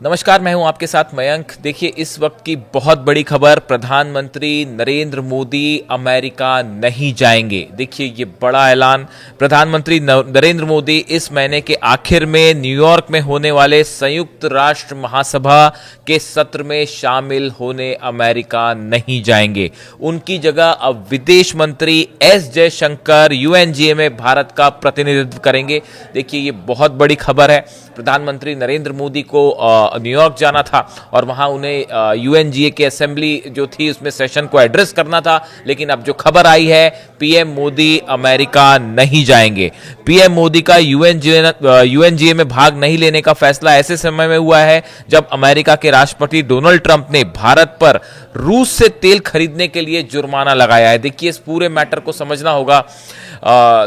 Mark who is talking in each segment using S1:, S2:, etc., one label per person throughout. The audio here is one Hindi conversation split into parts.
S1: नमस्कार, मैं हूं आपके साथ मयंक। देखिए, इस वक्त की बहुत बड़ी खबर, प्रधानमंत्री नरेंद्र मोदी अमेरिका नहीं जाएंगे। देखिए, ये बड़ा ऐलान प्रधानमंत्री नरेंद्र मोदी इस महीने के आखिर में न्यूयॉर्क में होने वाले संयुक्त राष्ट्र महासभा के सत्र में शामिल होने अमेरिका नहीं जाएंगे। उनकी जगह अब विदेश मंत्री एस जयशंकर यूएनजीए में भारत का प्रतिनिधित्व करेंगे। देखिए, ये बहुत बड़ी खबर है। प्रधानमंत्री नरेंद्र मोदी को न्यूयॉर्क जाना था और वहां उन्हें यूएनजीए की असेंबली जो थी उसमें सेशन को एड्रेस करना था, लेकिन अब जो खबर आई है, पीएम मोदी अमेरिका नहीं जाएंगे। पीएम मोदी का यूएनजीए में भाग नहीं लेने का फैसला ऐसे समय में हुआ है जब अमेरिका के राष्ट्रपति डोनाल्ड ट्रंप ने भारत पर रूस से तेल खरीदने के लिए जुर्माना लगाया है। देखिए, इस पूरे मैटर को समझना होगा।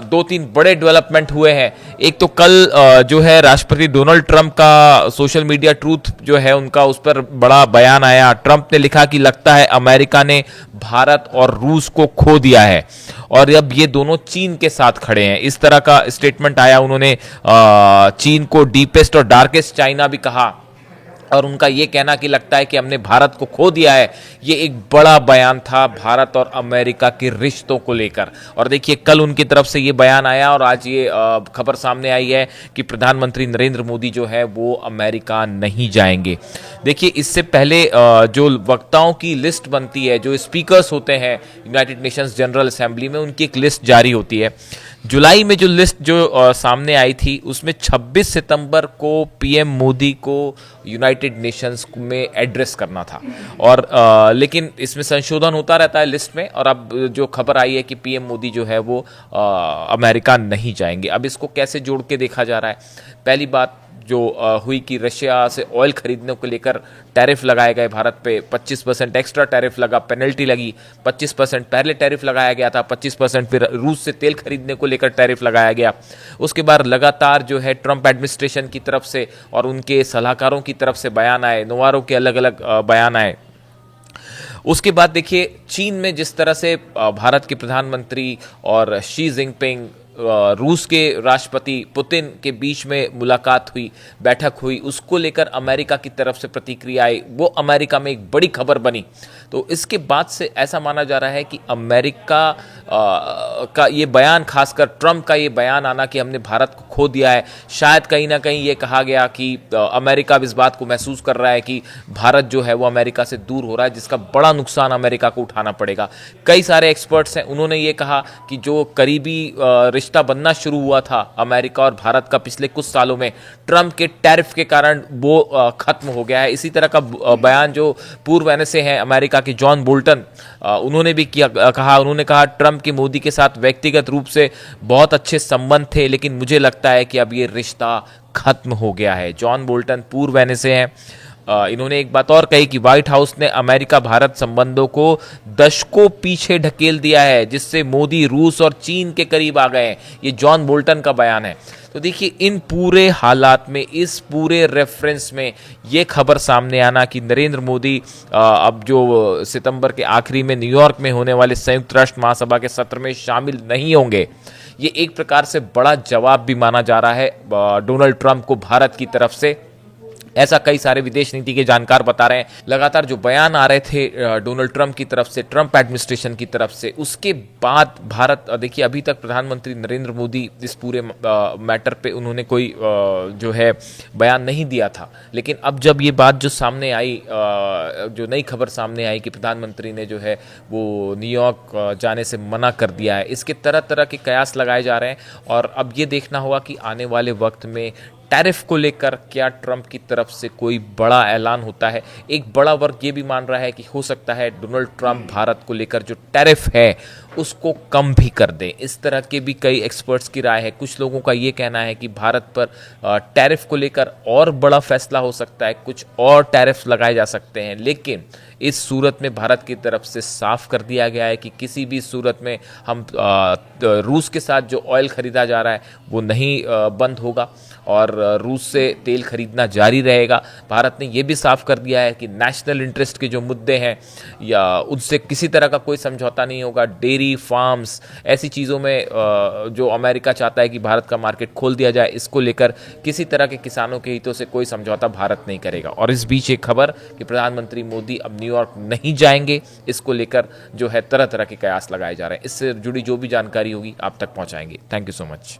S1: दो तीन बड़े डेवलपमेंट हुए हैं। एक तो कल जो है राष्ट्रपति डोनाल्ड ट्रंप का सोशल मीडिया ट्रूथ जो है उनका, उस पर बड़ा बयान आया। ट्रंप ने लिखा कि लगता है अमेरिका ने भारत और रूस को खो दिया है और अब ये दोनों चीन के साथ खड़े हैं। इस तरह का स्टेटमेंट आया। उन्होंने चीन को डीपेस्ट और डार्केस्ट चाइना भी कहा और उनका ये कहना कि लगता है कि हमने भारत को खो दिया है, ये एक बड़ा बयान था भारत और अमेरिका के रिश्तों को लेकर। और देखिए, कल उनकी तरफ से ये बयान आया और आज ये खबर सामने आई है कि प्रधानमंत्री नरेंद्र मोदी जो है वो अमेरिका नहीं जाएंगे। देखिए, इससे पहले जो वक्ताओं की लिस्ट बनती है, जो स्पीकर्स होते हैं यूनाइटेड नेशंस जनरल असेंबली में, उनकी एक लिस्ट जारी होती है। जुलाई में जो लिस्ट जो सामने आई थी उसमें 26 सितंबर को पीएम मोदी को यूनाइटेड नेशंस में एड्रेस करना था और लेकिन इसमें संशोधन होता रहता है लिस्ट में, और अब जो खबर आई है कि पीएम मोदी जो है वो अमेरिका नहीं जाएंगे। अब इसको कैसे जोड़ के देखा जा रहा है? पहली बात जो हुई कि रशिया से ऑयल खरीदने को लेकर टैरिफ लगाए गए भारत पे, 25% एक्स्ट्रा टैरिफ लगा, पेनल्टी लगी। 25% पहले टैरिफ लगाया गया था, 25% फिर रूस से तेल खरीदने को लेकर टैरिफ लगाया गया। उसके बाद लगातार जो है ट्रंप एडमिनिस्ट्रेशन की तरफ से और उनके सलाहकारों की तरफ से बयान आए, नोवारो के अलग अलग बयान आए। उसके बाद देखिए, चीन में जिस तरह से भारत के प्रधानमंत्री और शी जिनपिंग रूस के राष्ट्रपति पुतिन के बीच में मुलाकात हुई, बैठक हुई, उसको लेकर अमेरिका की तरफ से प्रतिक्रिया आई, वो अमेरिका में एक बड़ी खबर बनी। तो इसके बाद से ऐसा माना जा रहा है कि अमेरिका का ये बयान, खासकर ट्रंप का ये बयान आना कि हमने भारत को खो दिया है, शायद कहीं ना कहीं ये कहा गया कि अमेरिका अब इस बात को महसूस कर रहा है कि भारत जो है वो अमेरिका से दूर हो रहा है, जिसका बड़ा नुकसान अमेरिका को उठाना पड़ेगा। कई सारे एक्सपर्ट्स हैं, उन्होंने ये कहा कि जो करीबी रिश्ता बनना शुरू हुआ था अमेरिका और भारत का पिछले कुछ सालों में, ट्रंप के टैरिफ के कारण वो खत्म हो गया है। इसी तरह का बयान जो पूर्व एनएसए हैं अमेरिका के जॉन बोल्टन, उन्होंने भी कहा। उन्होंने कहा ट्रंप की मोदी के साथ व्यक्तिगत रूप से बहुत अच्छे संबंध थे, लेकिन मुझे लगता है कि अब ये रिश्ता खत्म हो गया है। जॉन बोल्टन पूर्व एनएसए हैं। इन्होंने एक बात और कही कि व्हाइट हाउस ने अमेरिका भारत संबंधों को दशकों पीछे ढकेल दिया है, जिससे मोदी रूस और चीन के करीब आ गए हैं। ये जॉन बोल्टन का बयान है। तो देखिए, इन पूरे हालात में, इस पूरे रेफरेंस में ये खबर सामने आना कि नरेंद्र मोदी अब जो सितंबर के आखिरी में न्यूयॉर्क में होने वाले संयुक्त राष्ट्र महासभा के सत्र में शामिल नहीं होंगे, ये एक प्रकार से बड़ा जवाब भी माना जा रहा है डोनाल्ड ट्रंप को भारत की तरफ से। ऐसा कई सारे विदेश नीति के जानकार बता रहे हैं। लगातार जो बयान आ रहे थे डोनाल्ड ट्रंप की तरफ से, ट्रंप एडमिनिस्ट्रेशन की तरफ से, उसके बाद भारत, देखिए अभी तक प्रधानमंत्री नरेंद्र मोदी इस पूरे मैटर पे उन्होंने कोई जो है बयान नहीं दिया था, लेकिन अब जब ये बात जो सामने आई, जो नई खबर सामने आई कि प्रधानमंत्री ने जो है वो न्यूयॉर्क जाने से मना कर दिया है, इसके तरह तरह के कयास लगाए जा रहे हैं। और अब ये देखना होगा कि आने वाले वक्त में टैरिफ को लेकर क्या ट्रंप की तरफ से कोई बड़ा ऐलान होता है। एक बड़ा वर्ग ये भी मान रहा है कि हो सकता है डोनाल्ड ट्रंप भारत को लेकर जो टैरिफ है उसको कम भी कर दें। इस तरह के भी कई एक्सपर्ट्स की राय है। कुछ लोगों का ये कहना है कि भारत पर टैरिफ को लेकर और बड़ा फैसला हो सकता है, कुछ और टैरिफ लगाए जा सकते हैं, लेकिन इस सूरत में भारत की तरफ से साफ कर दिया गया है कि किसी भी सूरत में हम रूस के साथ जो ऑयल खरीदा जा रहा है वो नहीं बंद होगा। और रूस से तेल खरीदना जारी रहेगा। भारत ने यह भी साफ कर दिया है कि नेशनल इंटरेस्ट के जो मुद्दे हैं या उनसे किसी तरह का कोई समझौता नहीं होगा। डेयरी फार्म्स ऐसी चीज़ों में जो अमेरिका चाहता है कि भारत का मार्केट खोल दिया जाए, इसको लेकर किसी तरह के किसानों के हितों से कोई समझौता भारत नहीं करेगा। और इस बीच एक खबर कि प्रधानमंत्री मोदी अब न्यूयॉर्क नहीं जाएंगे, इसको लेकर जो है तरह तरह के कयास लगाए जा रहे हैं। इससे जुड़ी जो भी जानकारी होगी आप तक पहुंचाएंगे। Thank you so much.